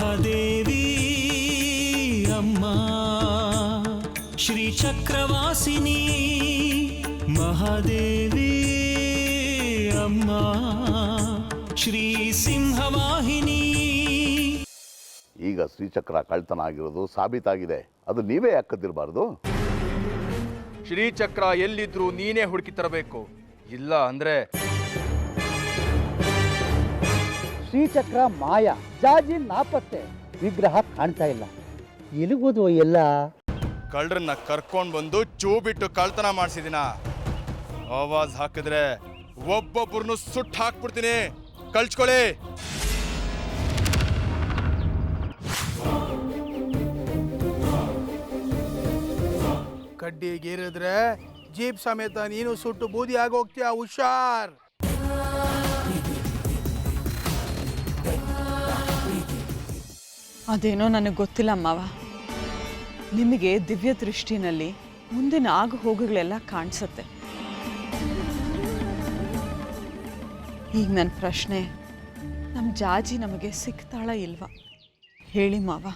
ಮಹಾದೇವಿ ಅಮ್ಮ ಶ್ರೀ ಚಕ್ರವಾಸಿನಿ ಮಹಾದೇವಿ ಅಮ್ಮ ಶ್ರೀ ಸಿಂಹವಾಹಿನಿ. ಈಗ ಶ್ರೀಚಕ್ರ ಕಳ್ತನ ಆಗಿರೋದು ಸಾಬೀತಾಗಿದೆ, ಅದು ನೀವೇ ಯಾಕದಿರಬಾರ್ದು? ಶ್ರೀಚಕ್ರ ಎಲ್ಲಿದ್ರು ನೀನೇ ಹುಡುಕಿ ತರಬೇಕು, ಇಲ್ಲ ಅಂದ್ರೆ ಶ್ರೀಚಕ್ರ ಮಾಯ, ಜಾಜಿ ನಾಪತ್ತೆ, ವಿಗ್ರಹ ಕಾಣ್ತಾ ಇಲ್ಲ. ಎಲ್ಲಿಗೋದು ಎಲ್ಲ? ಕಳ್ಳರನ್ನ ಕರ್ಕೊಂಡು ಬಂದು ಚೂ ಬಿಟ್ಟು ಕಳ್ತನ ಮಾಡಿಸಿದಿನ. ಆವಾಜ್ ಹಾಕಿದ್ರೆ ಒಬ್ಬೊಬ್ಬರನ್ನು ಸುಟ್ಟು ಹಾಕ್ಬಿಡ್ತೀನಿ, ಕಳ್ಸ್ಕೊಳ್ಳಿ. ಕಡ್ಡಿಗೇರಿದ್ರೆ ಜೀಪ್ ಸಮೇತ ನೀನು ಸುಟ್ಟು ಬೂದಿ ಆಗೋಗ್ತೀಯ, ಹುಷಾರ್. ಅದೇನೋ ನನಗೆ ಗೊತ್ತಿಲ್ಲ ಮಾವ. ನಿಮಗೆ ದಿವ್ಯ ದೃಷ್ಟಿನಲ್ಲಿ ಮುಂದಿನ ಆಗು ಹೋಗುಗಳೆಲ್ಲ ಕಾಣಿಸುತ್ತೆ. ಈಗ ನನ್ನ ಪ್ರಶ್ನೆ, ನಮ್ಮ ಜಾಜಿ ನಮಗೆ ಸಿಗ್ತಾಳ ಇಲ್ವಾ ಹೇಳಿ ಮಾವ.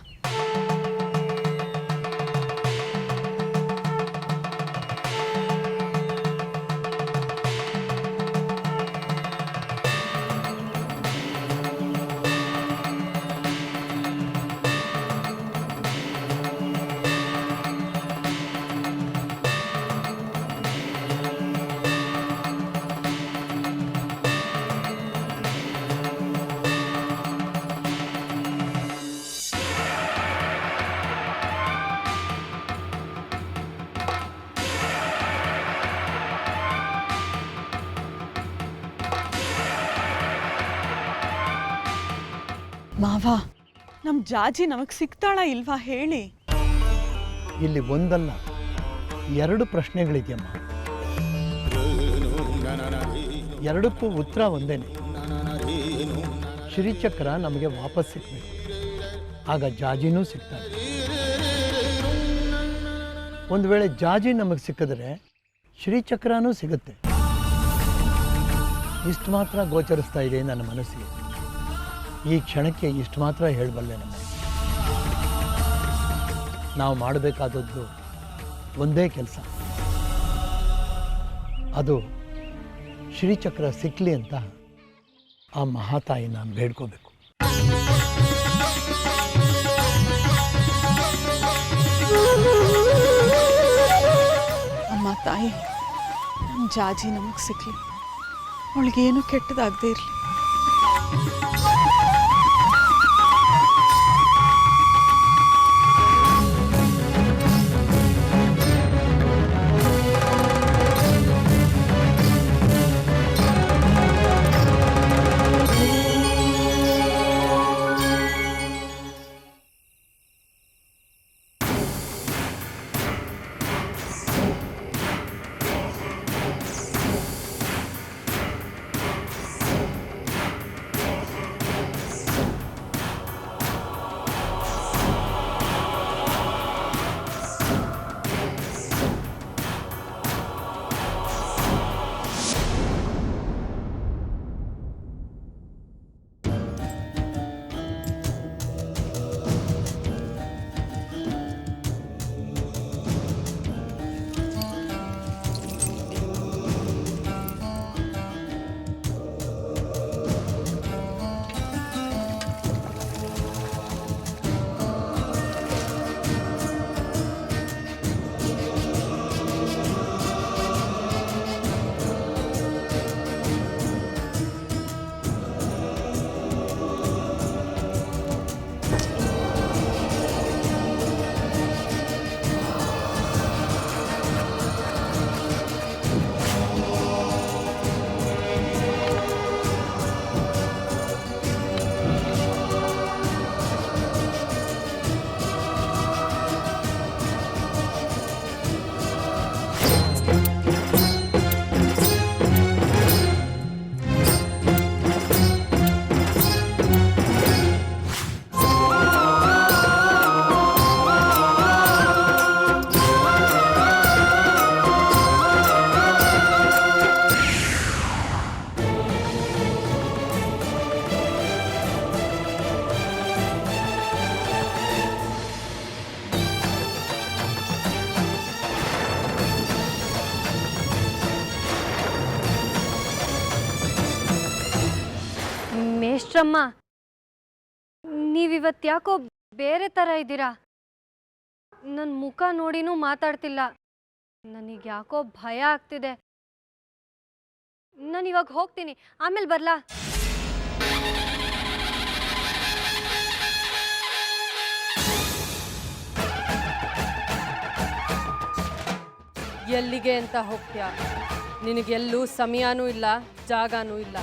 ಮಾವ, ನಮ್ಮ ಜಾಜಿ ನಮಗೆ ಸಿಗ್ತಾಳ ಇಲ್ವಾ ಹೇಳಿ. ಇಲ್ಲಿ ಒಂದಲ್ಲ ಎರಡು ಪ್ರಶ್ನೆಗಳಿದೆಯಮ್ಮ, ಎರಡಕ್ಕೂ ಉತ್ತರ ಒಂದೇನೆ. ಶ್ರೀಚಕ್ರ ನಮಗೆ ವಾಪಸ್ ಸಿಗ್ಬೇಕು, ಆಗ ಜಾಜಿನೂ ಸಿಗ್ತಾರೆ. ಒಂದು ವೇಳೆ ಜಾಜಿ ನಮಗೆ ಸಿಕ್ಕಿದ್ರೆ ಶ್ರೀಚಕ್ರನೂ ಸಿಗುತ್ತೆ. ಇಷ್ಟು ಮಾತ್ರ ಗೋಚರಿಸ್ತಾ ಇದೆ ನನ್ನ ಮನಸ್ಸಿಗೆ. ಈ ಕ್ಷಣಕ್ಕೆ ಇಷ್ಟು ಮಾತ್ರ ಹೇಳಬಲ್ಲೆ. ನಾವು ಮಾಡಬೇಕಾದದ್ದು ಒಂದೇ ಕೆಲಸ, ಅದು ಶ್ರೀಚಕ್ರ ಸಿಕ್ಕಲಿ ಅಂತ ಆ ಮಹಾತಾಯಿನ ಬೇಡ್ಕೋಬೇಕು. ಅಮ್ಮ ತಾಯಿ, ನಮ್ಮ ಜಾಜಿ ನಮಗೆ ಸಿಕ್ಕಲಿ, ಅವಳಿಗೇನು ಕೆಟ್ಟದಾಗದೇ ಇರಲಿ. ಮೇಷ್ಟ್ರಮ್ಮ, ನೀವಿವತ್ತು ಯಾಕೋ ಬೇರೆ ಥರ ಇದ್ದೀರಾ. ನನ್ನ ಮುಖ ನೋಡಿನೂ ಮಾತಾಡ್ತಿಲ್ಲ. ನನಗೆ ಯಾಕೋ ಭಯ ಆಗ್ತಿದೆ. ನಾನು ಇವಾಗ ಹೋಗ್ತೀನಿ, ಆಮೇಲೆ ಬರ್ಲಾ? ಎಲ್ಲಿಗೆ ಅಂತ ಹೋಗ್ತೀಯ? ನಿನಗೆಲ್ಲೂ ಸಮಯನೂ ಇಲ್ಲ, ಜಾಗನೂ ಇಲ್ಲ.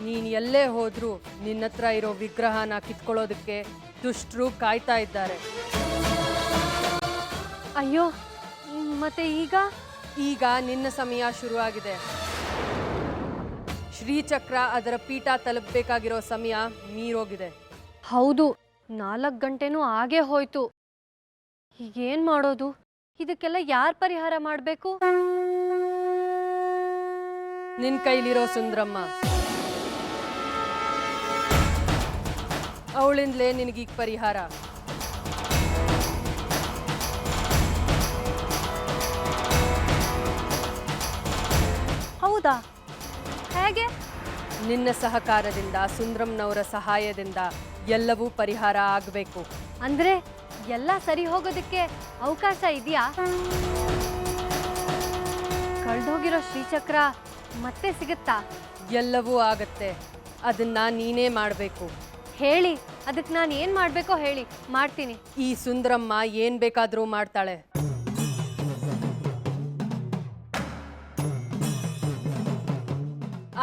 ನೀನು ಎಲ್ಲೇ ಹೋದ್ರೂ ನಿನ್ನ ಹತ್ರ ಇರೋ ವಿಗ್ರಹನ ಕಿತ್ಕೊಳ್ಳೋದಕ್ಕೆ ದುಷ್ಟರು ಕಾಯ್ತಾ ಇದ್ದಾರೆ. ಅಯ್ಯೋ, ಮತ್ತೆ ಈಗ ನಿನ್ನ ಸಮಯ ಶುರುವಾಗಿದೆ. ಶ್ರೀಚಕ್ರ ಅದರ ಪೀಠ ತಲುಪಬೇಕಾಗಿರೋ ಸಮಯ ಮೀರೋಗಿದೆ. ಹೌದು, 4 ಗಂಟೆನೂ ಆಗೇ ಹೋಯ್ತು. ಈಗೇನ್ ಮಾಡೋದು? ಇದಕ್ಕೆಲ್ಲ ಯಾರು ಪರಿಹಾರ ಮಾಡಬೇಕು? ನಿನ್ ಕೈಲಿರೋ ಸುಂದ್ರಮ್ಮ, ಅವಳಿಂದಲೇ ನಿನಗೀಗ ಪರಿಹಾರ. ಹೌದಾ? ಹೇಗೆ? ನಿನ್ನ ಸಹಕಾರದಿಂದ, ಸುಂದ್ರಮ್ನವರ ಸಹಾಯದಿಂದ ಎಲ್ಲವೂ ಪರಿಹಾರ ಆಗಬೇಕು. ಅಂದ್ರೆ ಎಲ್ಲ ಸರಿ ಹೋಗೋದಕ್ಕೆ ಅವಕಾಶ ಇದೆಯಾ? ಕಳ್ದೋಗಿರೋ ಶ್ರೀಚಕ್ರ ಮತ್ತೆ ಸಿಗುತ್ತಾ? ಎಲ್ಲವೂ ಆಗತ್ತೆ. ಅದನ್ನ ನೀನೇ ಮಾಡಬೇಕು. ಹೇಳಿ, ಅದಕ್ಕೆ ನಾನು ಏನು ಮಾಡಬೇಕೋ ಹೇಳಿ, ಮಾಡ್ತೀನಿ. ಈ ಸುಂದ್ರಮ್ಮ ಏನ್ ಬೇಕಾದರೂ ಮಾಡ್ತಾಳೆ.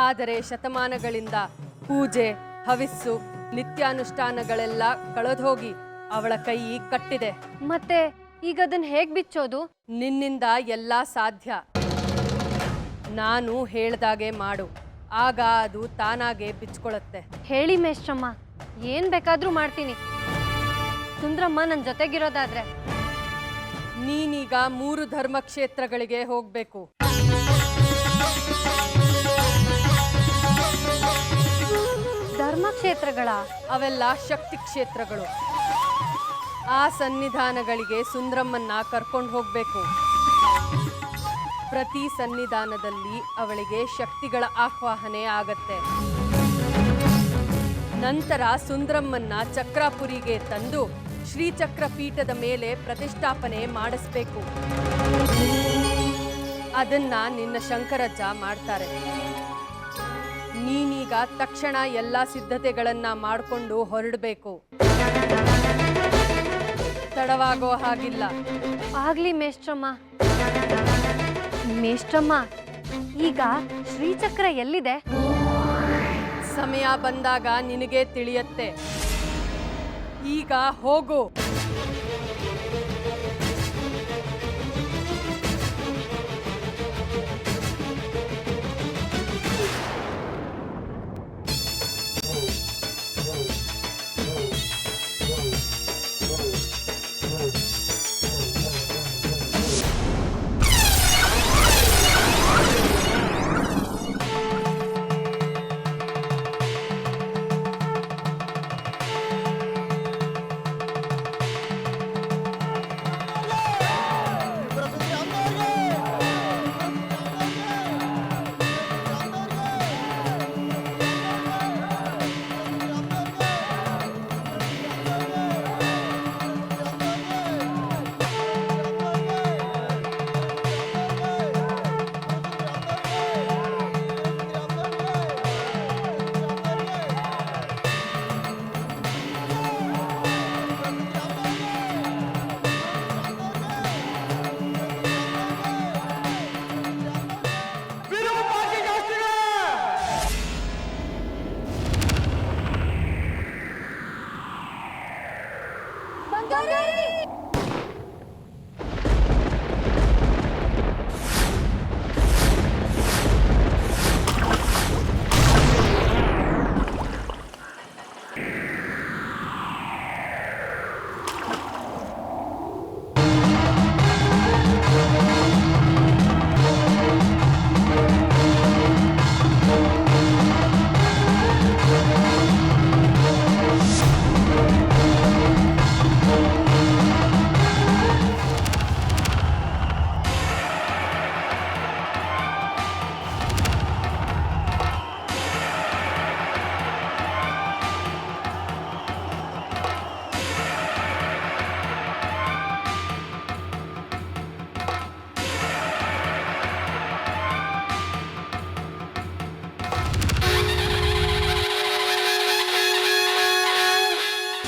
ಆದರೆ ಶತಮಾನಗಳಿಂದ ಪೂಜೆ, ಹವಿಸ್ಸು, ನಿತ್ಯಾನುಷ್ಠಾನಗಳೆಲ್ಲ ಕಳೆದೋಗಿ ಅವಳ ಕೈ ಕಟ್ಟಿದೆ. ಮತ್ತೆ ಈಗ ಅದನ್ನ ಹೇಗೆ ಬಿಚ್ಚೋದು? ನಿನ್ನಿಂದ ಎಲ್ಲ ಸಾಧ್ಯ. ನಾನು ಹೇಳ್ದಾಗೆ ಮಾಡು, ಆಗ ಅದು ತಾನಾಗೆ ಬಿಚ್ಕೊಳ್ಳುತ್ತೆ. ಹೇಳಿ ಮೇಷ್ಟ್ರಮ್ಮ, ಏನ್ ಬೇಕಾದ್ರೂ ಮಾಡ್ತೀನಿ. ಸುಂದ್ರಮ್ಮ ನನ್ನ ಜೊತೆಗಿರೋದಾದ್ರೆ. ನೀನೀಗ 3 ಧರ್ಮಕ್ಷೇತ್ರಗಳಿಗೆ ಹೋಗ್ಬೇಕು. ಧರ್ಮಕ್ಷೇತ್ರಗಳ? ಅವೆಲ್ಲ ಶಕ್ತಿ ಕ್ಷೇತ್ರಗಳು. ಆ ಸನ್ನಿಧಾನಗಳಿಗೆ ಸುಂದ್ರಮ್ಮನ್ನ ಕರ್ಕೊಂಡು ಹೋಗ್ಬೇಕು. ಪ್ರತಿ ಸನ್ನಿಧಾನದಲ್ಲಿ ಅವಳಿಗೆ ಶಕ್ತಿಗಳ ಆಹ್ವಾಹನೆ ಆಗತ್ತೆ. ನಂತರ ಸುಂದ್ರಮ್ಮನ್ನ ಚಕ್ರಾಪುರಿಗೆ ತಂದು ಶ್ರೀಚಕ್ರ ಪೀಠದ ಮೇಲೆ ಪ್ರತಿಷ್ಠಾಪನೆ ಮಾಡಿಸ್ಬೇಕು. ಅದನ್ನ ನಿನ್ನ ಶಂಕರಜ್ಜ ಮಾಡ್ತಾರೆ. ನೀನೀಗ ತಕ್ಷಣ ಎಲ್ಲ ಸಿದ್ಧತೆಗಳನ್ನ ಮಾಡಿಕೊಂಡು ಹೊರಡಬೇಕು. ತಡವಾಗೋ ಹಾಗಿಲ್ಲ. ಆಗ್ಲಿ ಮೇಷ್ಟ್ರಮ್ಮ. ಮೇಷ್ಟ್ರಮ್ಮ, ಈಗ ಶ್ರೀಚಕ್ರ ಎಲ್ಲಿದೆ? ಸಮಯ ಬಂದಾಗ ನಿನಗೆ ತಿಳಿಯತ್ತೆ. ಈಗ ಹೋಗು.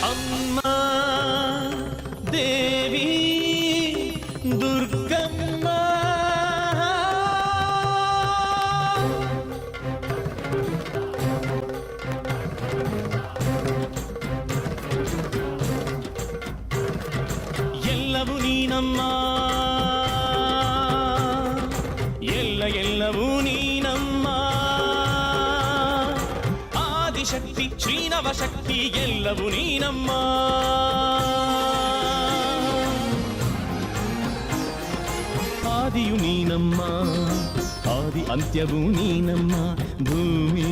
ಅಮ್ಮ ದೇವಿ ದುರ್ಗಮ್ಮ ಎಲ್ಲವೂ ನೀನಮ್ಮ, ಎಲ್ಲವೂ ನೀನಮ್ಮ. ಆದಿಶಕ್ತಿ ಶ್ರೀನವಶಕ್ತಿ ಎಲ್ಲವೂ ನೀನಮ್ಮ. ಆದಿಯು ನೀನಮ್ಮ, ಆದಿ ಅಂತ್ಯವೂ ನೀನಮ್ಮ. ಭೂಮಿ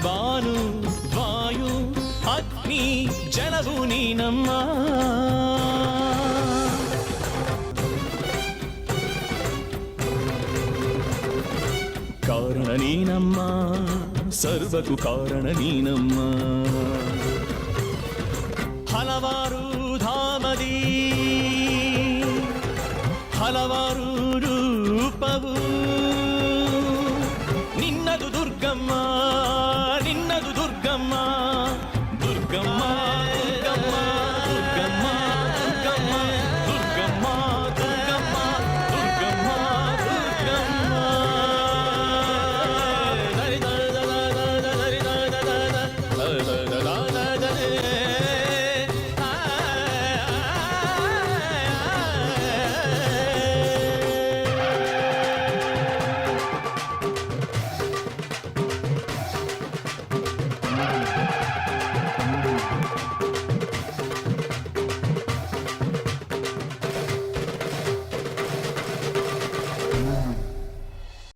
ಬಾನು ವಾಯು ಅಗ್ನಿ ಜಲವೂ ನೀನಮ್ಮ. ಕಾರಣ ನೀನಮ್ಮ, ಸರ್ವಕ್ಕೂ ಕಾರಣ ನೀನಮ್ಮ. ಹಲವಾರು ಧಾಮದಿ ಹಲವಾರು ರೂಪವು ನಿನ್ನದು ದುರ್ಗಮ್ಮ, ನಿನ್ನದು ದುರ್ಗಮ್ಮ. ದುರ್ಗಮ್ಮ ದುರ್ಗಮ್ಮ ದುರ್ಗಮ್ಮ ದುರ್ಗಮ್ಮ ದುರ್ಗಮ್ಮ ದುರ್ಗಮ್ಮ ದುರ್ಗಮ್ಮ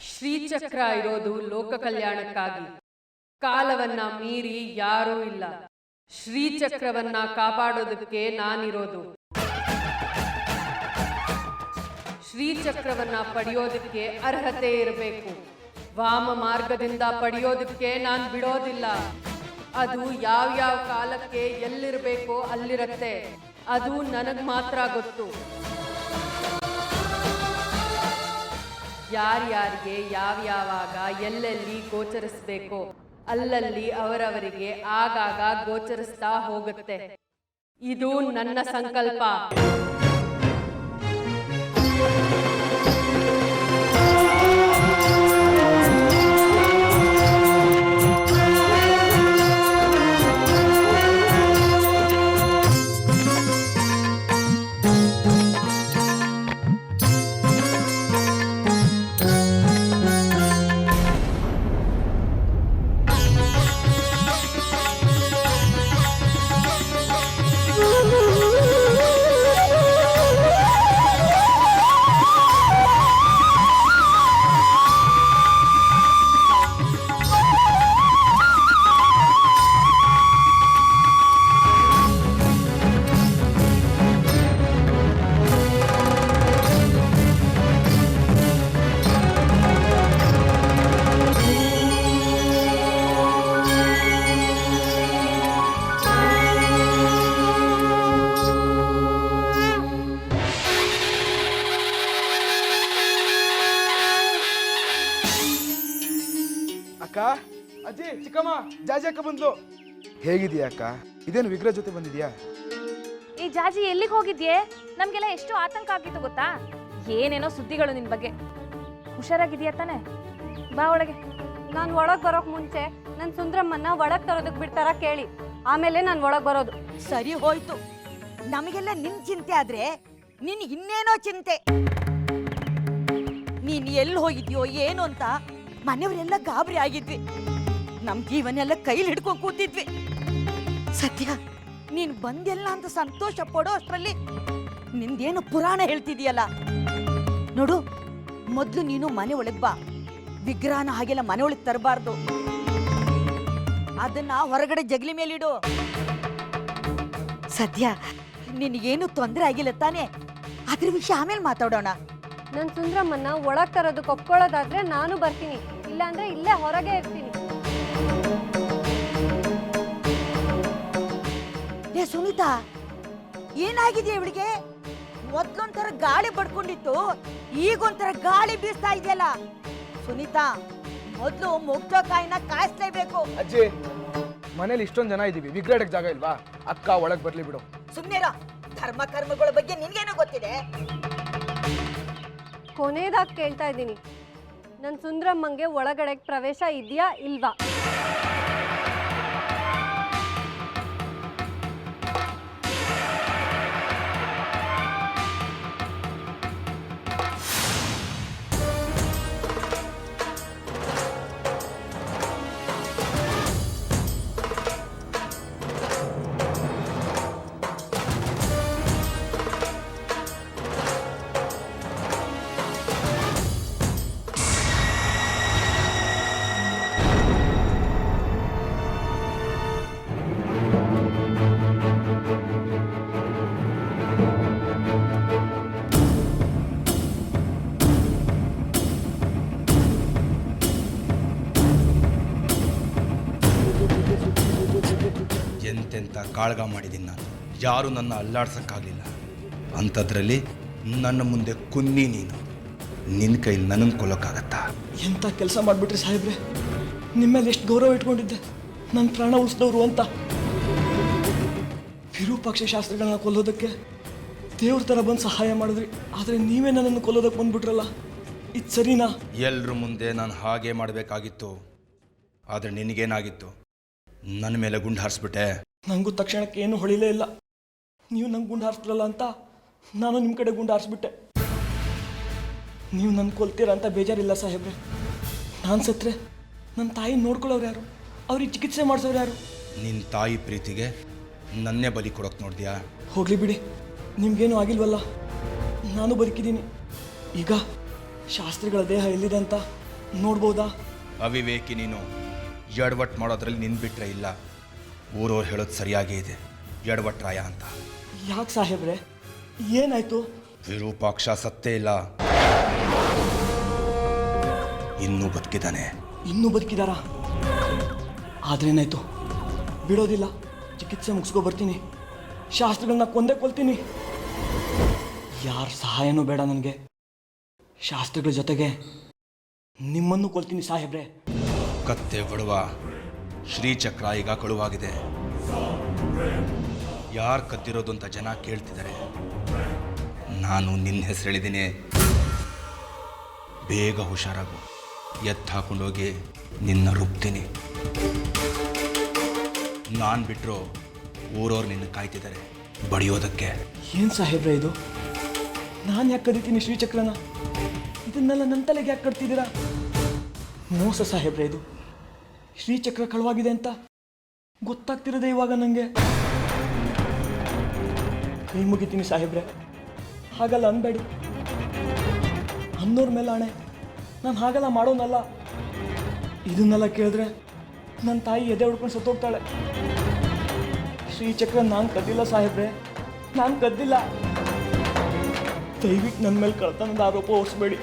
ಶ್ರೀಚಕ್ರ ಇರೋದು ಲೋಕ ಕಲ್ಯಾಣಕ್ಕಾಗಿ. ಕಾಲವನ್ನ ಮೀರಿ ಯಾರೂ ಇಲ್ಲ. ಶ್ರೀಚಕ್ರವನ್ನ ಕಾಪಾಡೋದಕ್ಕೆ ನಾನಿರೋದು. ಶ್ರೀಚಕ್ರವನ್ನ ಪಡೆಯೋದಕ್ಕೆ ಅರ್ಹತೆ ಇರಬೇಕು. ವಾಮ ಮಾರ್ಗದಿಂದ ಪಡೆಯೋದಕ್ಕೆ ನಾನು ಬಿಡೋದಿಲ್ಲ. ಅದು ಯಾವ್ಯಾವ ಕಾಲಕ್ಕೆ ಎಲ್ಲಿರಬೇಕೋ ಅಲ್ಲಿರತ್ತೆ. ಅದು ನನಗ್ ಮಾತ್ರ ಗೊತ್ತು. ಯಾರ್ಯಾರಿಗೆ ಯಾವ್ಯಾವಾಗ ಎಲ್ಲೆಲ್ಲಿ ಗೋಚರಿಸ್ಬೇಕೋ ಅಲ್ಲಲ್ಲಿ ಅವರವರಿಗೆ ಆಗಾಗ ಗೋಚರಿಸ್ತಾ ಹೋಗುತ್ತೆ. ಇದು ನನ್ನ ಸಂಕಲ್ಪ. ಅಕ್ಕ, ಅಜ್ಜಿ, ಚಿಕ್ಕಮ್ಮ, ಜಾಜಿ ಅಕ್ಕ ಬಂದ್ಲು. ಹೇಗಿದ್ಯಾ ಅಕ್ಕ? ಇದೇನು ವಿಗ್ರಹ ಜೊತೆ ಬಂದಿದ್ಯಾ? ಈ ಜಾಜಿ ಎಲ್ಲಿಗೆ ಹೋಗಿದ್ಯೆ? ನಮ್ಗೆಲ್ಲ ಎಷ್ಟು ಆತಂಕ ಆಗಿತ್ತು ಗೊತ್ತಾ? ಏನೇನೋ ಸುದ್ದಿಗಳು ನಿನ್ ಬಗ್ಗೆ. ಹುಷಾರಾಗಿದ್ಯಾ ತಾನೆ? ಬಾ ಒಳಗೆ. ನಾನು ಒಳಗೆ ಬರೋಕ್ ಮುಂಚೆ ನನ್ನ ಸುಂದ್ರಮ್ಮನ್ನ ಒಳಗೆ ತರೋದಕ್ಕೆ ಬಿಡ್ತಾರ ಕೇಳಿ, ಆಮೇಲೆ ನಾನು ಒಳಗೆ ಬರೋದು. ಸರಿ ಹೋಯ್ತು. ನಮಗೆಲ್ಲ ನಿನ್ ಚಿಂತೆ ಆದ್ರೆ ನಿನ್ ಇನ್ನೇನೋ ಚಿಂತೆ. ನೀನ್ ಎಲ್ಲಿ ಹೋಗಿದ್ಯೋ ಏನು ಅಂತ ಮನೆಯವರೆಲ್ಲ ಗಾಬರಿ ಆಗಿದ್ವಿ. ನಮ್ ಜೀವನೆಲ್ಲ ಕೈಲಿ ಹಿಡ್ಕೊಂಡು ಕೂತಿದ್ವಿ. ಸತ್ಯ, ನೀನ್ ಬಂದೆಲ್ಲ ಅಂತ ಸಂತೋಷ ಪಡೋ ಅಷ್ಟರಲ್ಲಿ ನಿಂದೇನು ಪುರಾಣ ಹೇಳ್ತಿದೀಯಲ್ಲ. ನೋಡು, ಮೊದ್ಲು ನೀನು ಮನೆ ಒಳಗ್ ಬಾ. ವಿಗ್ರಹನ ಹಾಗೆಲ್ಲ ಮನೆ ಒಳಗ್ ತರಬಾರ್ದು. ಅದನ್ನ ಹೊರಗಡೆ ಜಗಲಿ ಮೇಲಿಡು. ಸದ್ಯ ನಿನಗೇನು ತೊಂದರೆ ಆಗಿಲ್ಲ ತಾನೆ? ಅದ್ರ ವಿಷಯ ಆಮೇಲೆ ಮಾತಾಡೋಣ. ನನ್ನ ಸುಂದ್ರಮ್ಮನ್ನ ಒಳಗೆ ತರೋದಕ್ಕೆ ಒಪ್ಕೊಳ್ಳೋದಾದ್ರೆ ನಾನು ಬರ್ತೀನಿ, ಇಲ್ಲಾಂದ್ರೆ ಇಲ್ಲೇ ಹೊರಗೆ ಇರ್ತೀನಿ. ಏ ಸುನೀತಾ, ಏನಾಗಿದೆ ಇವಳಿಗೆ? ಮೊದ್ಲೊಂಥರ ಗಾಳಿ ಬಡ್ಕೊಂಡಿತ್ತು, ಈಗೊಂಥರ ಗಾಳಿ ಬೀಸ್ತಾ ಇದೆಯಲ್ಲ. ಸುನೀತಾ, ಮೊದ್ಲು ಮುಗ್ದೋ ಕಾಯಿನ ಕಾಯಿಸ್ಲೇಬೇಕು. ಅಜ್ಜಿ, ಮನೇಲಿ ಇಷ್ಟೊಂದು ಜನ ಇದ್ದೀವಿ, ವಿಗ್ರಹ ಇಡಕ್ಕೆ ಜಾಗ ಇಲ್ವಾ? ಅಕ್ಕ ಒಳಗೆ ಬರ್ಲಿ ಬಿಡು. ಸುಮ್ಮನೆರ ಧರ್ಮ ಕರ್ಮಗಳ ಬಗ್ಗೆ ನಿನ್ಗೇನೋ ಗೊತ್ತಿದೆ? ಕೊನೆಯದಾಗಿ ಕೇಳ್ತಾ ಇದ್ದೀನಿ, ನನ್ನ ಸುಂದ್ರಮ್ಮಂಗೆ ಒಳಗಡೆ ಪ್ರವೇಶ ಇದೆಯಾ ಇಲ್ವಾ? ಎಂತೆಂಥ ಕಾಳಗ ಮಾಡಿದ್ದೀನಿ ನಾನು, ಯಾರೂ ನನ್ನ ಅಲ್ಲಾಡ್ಸೋಕ್ಕಾಗಲಿಲ್ಲ. ಅಂಥದ್ರಲ್ಲಿ ನನ್ನ ಮುಂದೆ ಕುನ್ನಿ ನೀನು, ನಿನ್ನ ಕೈಲಿ ನನ್ನನ್ನು ಕೊಲ್ಲೋಕ್ಕಾಗತ್ತಾ? ಎಂಥ ಕೆಲಸ ಮಾಡಿಬಿಟ್ರಿ ಸಾಹೇಬ್ರೆ, ನಿಮ್ಮ ಮೇಲೆ ಎಷ್ಟು ಗೌರವ ಇಟ್ಕೊಂಡಿದ್ದೆ, ನನ್ನ ಪ್ರಾಣ ಉಳಿಸಿದವರು ಅಂತ. ವಿರೂಪಾಕ್ಷ ಶಾಸ್ತ್ರಿಗಳನ್ನ ಕೊಲ್ಲೋದಕ್ಕೆ ದೇವ್ರ ಥರ ಬಂದು ಸಹಾಯ ಮಾಡಿದ್ರಿ, ಆದರೆ ನೀವೇ ನನ್ನನ್ನು ಕೊಲ್ಲೋದಕ್ಕೆ ಬಂದ್ಬಿಟ್ರಲ್ಲ, ಇದು ಸರಿನಾ? ಎಲ್ಲರ ಮುಂದೆ ನಾನು ಹಾಗೆ ಮಾಡಬೇಕಾಗಿತ್ತು, ಆದರೆ ನಿನಗೇನಾಗಿತ್ತು? ನನ್ನ ಮೇಲೆ ಗುಂಡು ಹಾರಿಸ್ಬಿಟ್ಟೆ. ನನಗೂ ತಕ್ಷಣಕ್ಕೆ ಏನು ಹೊಳಿಲೇ ಇಲ್ಲ. ನೀವು ನಂಗೆ ಗುಂಡು ಹಾರಿಸ್ತಿರಲ್ಲ ಅಂತ ನಾನು ನಿಮ್ಮ ಕಡೆ ಗುಂಡು ಹಾರಿಸ್ಬಿಟ್ಟೆ. ನೀವು ನನ್ನ ಕೊಲ್ತೀರ ಅಂತ ಬೇಜಾರಿಲ್ಲ ಸಾಹೇಬ್ರೆ. ನಾನು ಸತ್ರೆ ನನ್ನ ತಾಯಿ ನೋಡ್ಕೊಳ್ಳೋರು ಯಾರು? ಅವ್ರಿಗೆ ಚಿಕಿತ್ಸೆ ಮಾಡಿಸೋರು ಯಾರು? ನಿನ್ನ ತಾಯಿ ಪ್ರೀತಿಗೆ ನನ್ನೇ ಬಲಿ ಕೊಡೋಕೆ ನೋಡ್ದ್ಯಾ? ಹೋಗಲಿ ಬಿಡಿ, ನಿಮಗೇನು ಆಗಿಲ್ವಲ್ಲ, ನಾನು ಬದುಕಿದ್ದೀನಿ. ಈಗ ಶಾಸ್ತ್ರಿಗಳ ದೇಹ ಎಲ್ಲಿದೆ ಅಂತ ನೋಡ್ಬೋದಾ? ಅವಿವೇಕಿ ನೀನು, ಎಡವಟ್ಟು ಮಾಡೋದ್ರಲ್ಲಿ ನಿನ್ನ ಬಿಟ್ಟರೆ ಇಲ್ಲ. ಊರವ್ರು ಹೇಳೋದು ಸರಿಯಾಗೇ ಇದೆ, ಎಡವಟ್ರಾಯ ಅಂತ. ಯಾಕೆ ಸಾಹೇಬ್ರೆ, ಏನಾಯ್ತು? ವಿರೂಪಾಕ್ಷ ಸತ್ತೇ ಇಲ್ಲ, ಇನ್ನೂ ಬದುಕಿದ್ದಾನೆ. ಇನ್ನೂ ಬದುಕಿದಾರಾ? ಆದ್ರೇನಾಯ್ತು? ಬಿಡೋದಿಲ್ಲ, ಚಿಕಿತ್ಸೆ ಮುಗಿಸ್ಕೊ ಬರ್ತೀನಿ, ಶಾಸ್ತ್ರಗಳನ್ನ ಕೊಂದೇ ಕೊಲ್ತೀನಿ. ಯಾರ ಸಹಾಯನೂ ಬೇಡ ನನಗೆ, ಶಾಸ್ತ್ರಗಳ ಜೊತೆಗೆ ನಿಮ್ಮನ್ನು ಕೊಲ್ತೀನಿ ಸಾಹೇಬ್ರೆ. ಕತ್ತೆ ಬಡವ ಶ್ರೀಚಕ್ರ ಈಗ ಕಳುವಾಗಿದೆ. ಯಾರು ಕದ್ದಿರೋದು ಅಂತ ಜನ ಕೇಳ್ತಿದ್ದಾರೆ. ನಾನು ನಿನ್ನ ಹೆಸರು ಹೇಳಿದ್ದೀನಿ, ಬೇಗ ಹುಷಾರಾಗು. ಎತ್ತು ಹಾಕೊಂಡೋಗಿ ನಿನ್ನ ರುಬ್ತೀನಿ. ನಾನು ಬಿಟ್ಟರು ಊರವ್ರು ನಿನ್ನ ಕಾಯ್ತಿದ್ದಾರೆ ಬಡಿಯೋದಕ್ಕೆ. ಏನು ಸಾಹೇಬ್ರೆ ಇದು? ನಾನು ಯಾಕೆ ಕದಿತೀನಿ ಶ್ರೀಚಕ್ರನ? ಇದನ್ನೆಲ್ಲ ನನ್ನ ತಲೆಗೆ ಯಾಕೆ ಕಟ್ತಿದ್ದೀರಾ? ಮೋಸ ಸಾಹೇಬ್ರೆ ಇದು. ಶ್ರೀಚಕ್ರ ಕಳುವಾಗಿದೆ ಅಂತ ಗೊತ್ತಾಗ್ತಿರೋದೆ ಇವಾಗ ನನಗೆ. ಕೈ ಮುಗಿತೀನಿ ಸಾಹೇಬ್ರೆ, ಹಾಗಲ್ಲ ಅನ್ಬೇಡಿ. ಅನ್ನೋರ ಮೇಲೆ ಆಣೆ, ನಾನು ಹಾಗೆಲ್ಲ ಮಾಡೋನಲ್ಲ. ಇದನ್ನೆಲ್ಲ ಕೇಳಿದ್ರೆ ನನ್ನ ತಾಯಿ ಎದೆ ಹೊಡ್ಕೊಂಡು ಸತ್ತೋಗ್ತಾಳೆ. ಶ್ರೀಚಕ್ರ ನಾನು ಕದ್ದಿಲ್ಲ ಸಾಹೇಬ್ರೆ, ನಾನು ಕದ್ದಿಲ್ಲ. ದಯವಿಟ್ಟು ನನ್ನ ಮೇಲೆ ಕಳ್ತನದ ಆರೋಪ ಹೊರಿಸ್ಬೇಡಿ.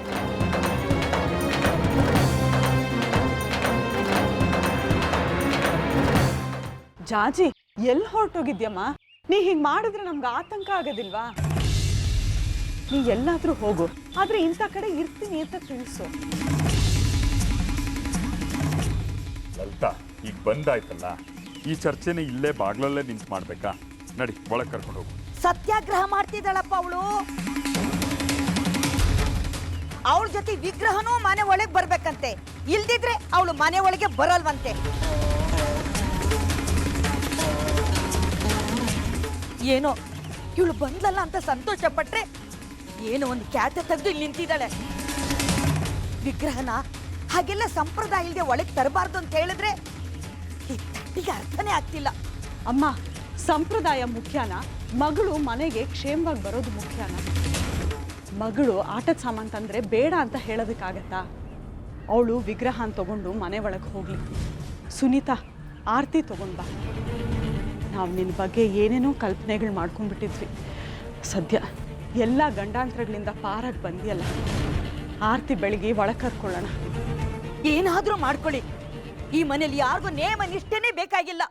ಜಾಜಿ, ಎಲ್ಲಿ ಹೊರಟೋಗಿದ್ಯಮ್ಮ? ನೀ ಹಿಂಗೆ ಮಾಡಿದ್ರೆ ನಮ್ಗೆ ಆತಂಕ ಆಗೋದಿಲ್ವಾ? ನೀ ಎಲ್ಲಾದ್ರೂ ಹೋಗು, ಆದ್ರೆ ಇಂಥ ಕಡೆ ಇರ್ತೀನಿ ಅಂತ ತಿಳಿಸು. ಲಲಿತಾ, ಈಗ ಬಂದಾಯ್ತಲ್ಲ, ಈ ಚರ್ಚೆನ ಇಲ್ಲೇ ಬಾಗ್ಲಲ್ಲೇ ನಿಂತು ಮಾಡ್ಬೇಕಾ? ನಡಿ, ಒಳಗೆ ಕರ್ಕೊಂಡು ಹೋಗು. ಸತ್ಯಾಗ್ರಹ ಮಾಡ್ತಿದ್ದಾಳಪ್ಪ ಅವಳು. ಅವಳ ಜೊತೆ ವಿಗ್ರಹನೂ ಮನೆ ಒಳಗೆ ಬರ್ಬೇಕಂತೆ, ಇಲ್ದಿದ್ರೆ ಅವಳು ಮನೆ ಒಳಗೆ ಬರಲ್ವಂತೆ. ಏನೋ ಇವಳು ಬಂದ್ಲಲ್ಲ ಅಂತ ಸಂತೋಷ ಪಟ್ರೆ ಏನೋ ಒಂದು ಕ್ಯಾತೆ ತೆಗೆದು ಇಲ್ಲಿ ನಿಂತಿದ್ದಾಳೆ. ವಿಗ್ರಹನ ಹಾಗೆಲ್ಲ ಸಂಪ್ರದಾಯ ಇಲ್ಲದೆ ಒಳಗೆ ತರಬಾರ್ದು ಅಂತ ಹೇಳಿದ್ರೆ ಈ ತಟ್ಟಿಗೆ ಅರ್ಥನೇ ಆಗ್ತಿಲ್ಲ. ಅಮ್ಮ, ಸಂಪ್ರದಾಯ ಮುಖ್ಯನ? ಮಗಳು ಮನೆಗೆ ಕ್ಷೇಮವಾಗಿ ಬರೋದು ಮುಖ್ಯನ? ಮಗಳು ಆಟದ ಸಾಮಾನು ತಂದರೆ ಬೇಡ ಅಂತ ಹೇಳೋದಕ್ಕಾಗತ್ತಾ? ಅವಳು ವಿಗ್ರಹ ತಗೊಂಡು ಮನೆ ಒಳಗೆ ಹೋಗ್ಲಿ. ಸುನೀತಾ, ಆರತಿ ತಗೊಂಡ್ ಬಾ. ನಾವು ನಿನ್ನ ಬಗ್ಗೆ ಏನೇನೋ ಕಲ್ಪನೆಗಳು ಮಾಡ್ಕೊಂಡ್ಬಿಟ್ಟಿದ್ವಿ. ಸದ್ಯ ಎಲ್ಲ ಗಂಡಾಂತರಗಳಿಂದ ಪಾರಾಗಿ ಬಂದಿಯಲ್ಲ, ಆರತಿ ಬೆಳಿಗ್ಗೆ ಒಳಗೆ ಕರ್ಕೊಳ್ಳೋಣ. ಏನಾದರೂ ಮಾಡ್ಕೊಳ್ಳಿ, ಈ ಮನೇಲಿ ಯಾರಿಗೂ ನೇಮ ನಿಷ್ಠೆನೇ ಬೇಕಾಗಿಲ್ಲ.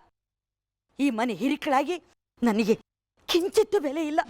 ಈ ಮನೆ ಹಿರಿಕಳಾಗಿ ನನಗೆ ಕಿಂಚಿತ್ತು ಬೆಲೆ ಇಲ್ಲ.